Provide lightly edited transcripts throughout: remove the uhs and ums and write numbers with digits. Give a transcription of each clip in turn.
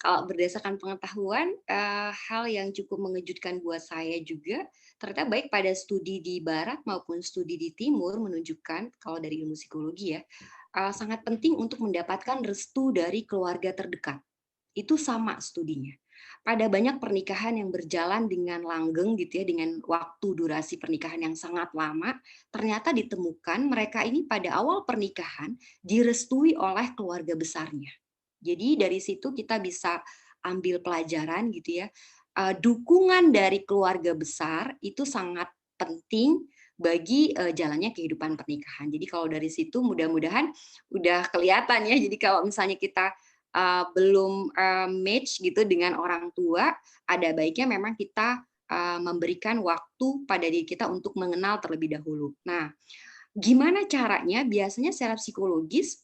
Kalau berdasarkan pengetahuan, hal yang cukup mengejutkan buat saya juga, ternyata baik pada studi di barat maupun studi di timur menunjukkan, kalau dari ilmu psikologi ya, sangat penting untuk mendapatkan restu dari keluarga terdekat. Itu sama studinya. Pada banyak pernikahan yang berjalan dengan langgeng gitu ya, dengan waktu durasi pernikahan yang sangat lama, ternyata ditemukan mereka ini pada awal pernikahan direstui oleh keluarga besarnya. Jadi dari situ kita bisa ambil pelajaran gitu ya, dukungan dari keluarga besar itu sangat penting bagi, jalannya kehidupan pernikahan. Jadi kalau dari situ mudah-mudahan udah kelihatan ya, jadi kalau misalnya kita, belum, match gitu dengan orang tua, ada baiknya memang kita, memberikan waktu pada diri kita untuk mengenal terlebih dahulu. Nah, gimana caranya? Biasanya secara psikologis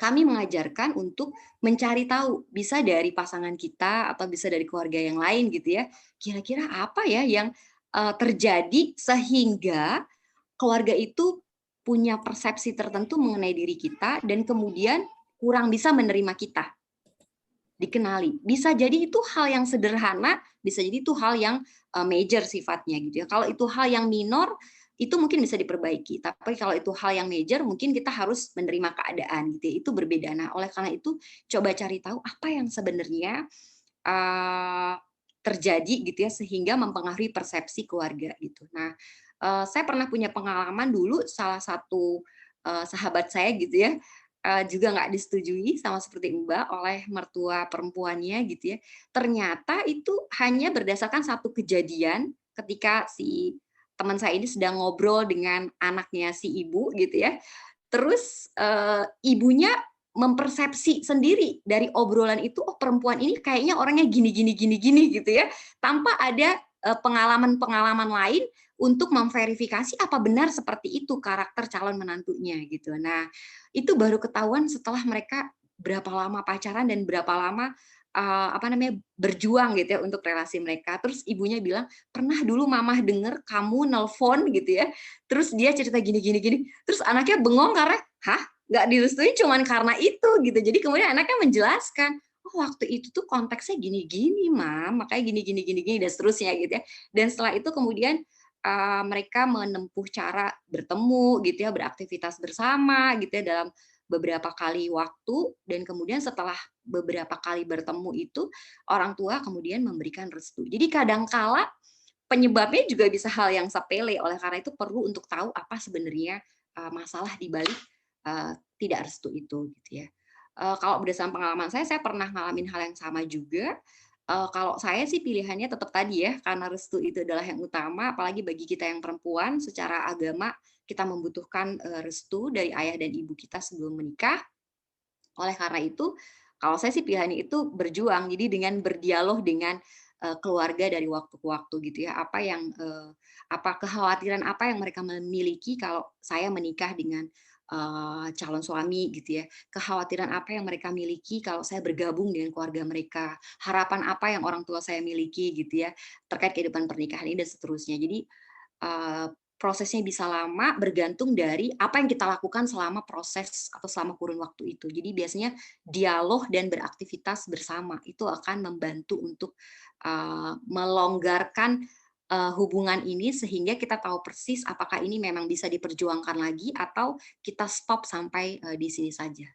kami mengajarkan untuk mencari tahu, bisa dari pasangan kita atau bisa dari keluarga yang lain gitu ya, kira-kira apa ya yang, terjadi sehingga keluarga itu punya persepsi tertentu mengenai diri kita dan kemudian kurang bisa menerima kita, dikenali. Bisa jadi itu hal yang sederhana, bisa jadi itu hal yang, major sifatnya gitu ya. Kalau itu hal yang minor, itu mungkin bisa diperbaiki, tapi kalau itu hal yang major mungkin kita harus menerima keadaan gitu ya, itu berbeda. Nah, oleh karena itu coba cari tahu apa yang sebenarnya, eee, terjadi gitu ya, sehingga mempengaruhi persepsi keluarga gitu. Nah, saya pernah punya pengalaman dulu salah satu, sahabat saya gitu ya, juga nggak disetujui sama seperti Mbak oleh mertua perempuannya gitu ya. Ternyata itu hanya berdasarkan satu kejadian ketika si teman saya ini sedang ngobrol dengan anaknya si ibu gitu ya. Terus, ibunya mempersepsi sendiri dari obrolan itu, "Oh perempuan ini kayaknya orangnya gini gini gini gini," gitu ya. Tanpa ada, pengalaman-pengalaman lain untuk memverifikasi apa benar seperti itu karakter calon menantunya gitu. Nah, itu baru ketahuan setelah mereka berapa lama pacaran dan berapa lama, apa namanya, berjuang gitu ya untuk relasi mereka. Terus ibunya bilang, "Pernah dulu mamah denger kamu nelpon," gitu ya, terus dia cerita gini gini gini, terus anaknya bengong karena, "Hah? Nggak direstui cuman karena itu?" Gitu. Jadi kemudian anaknya menjelaskan, "Oh waktu itu tuh konteksnya gini gini Mam, makanya gini gini gini gini," dan seterusnya gitu ya. Dan setelah itu kemudian, mereka menempuh cara bertemu gitu ya, beraktivitas bersama gitu ya dalam beberapa kali waktu dan kemudian setelah beberapa kali bertemu itu, orang tua kemudian memberikan restu. Jadi kadang kala penyebabnya juga bisa hal yang sepele, oleh karena itu perlu untuk tahu apa sebenarnya, masalah di balik, tidak restu itu, gitu ya. Kalau berdasarkan pengalaman saya pernah ngalamin hal yang sama juga. Kalau saya sih pilihannya tetap tadi ya, karena restu itu adalah yang utama, apalagi bagi kita yang perempuan, secara agama kita membutuhkan, restu dari ayah dan ibu kita sebelum menikah. Oleh karena itu, kalau saya sih pilihannya itu berjuang. Jadi dengan berdialog dengan, keluarga dari waktu ke waktu gitu ya. Apa kekhawatiran apa yang mereka memiliki kalau saya menikah dengan, calon suami gitu ya. Kekhawatiran apa yang mereka miliki kalau saya bergabung dengan keluarga mereka. Harapan apa yang orang tua saya miliki gitu ya, terkait kehidupan pernikahan ini dan seterusnya. Jadi, prosesnya bisa lama bergantung dari apa yang kita lakukan selama proses atau selama kurun waktu itu. Jadi biasanya dialog dan beraktivitas bersama itu akan membantu untuk, melonggarkan, hubungan ini sehingga kita tahu persis apakah ini memang bisa diperjuangkan lagi atau kita stop sampai, di sini saja.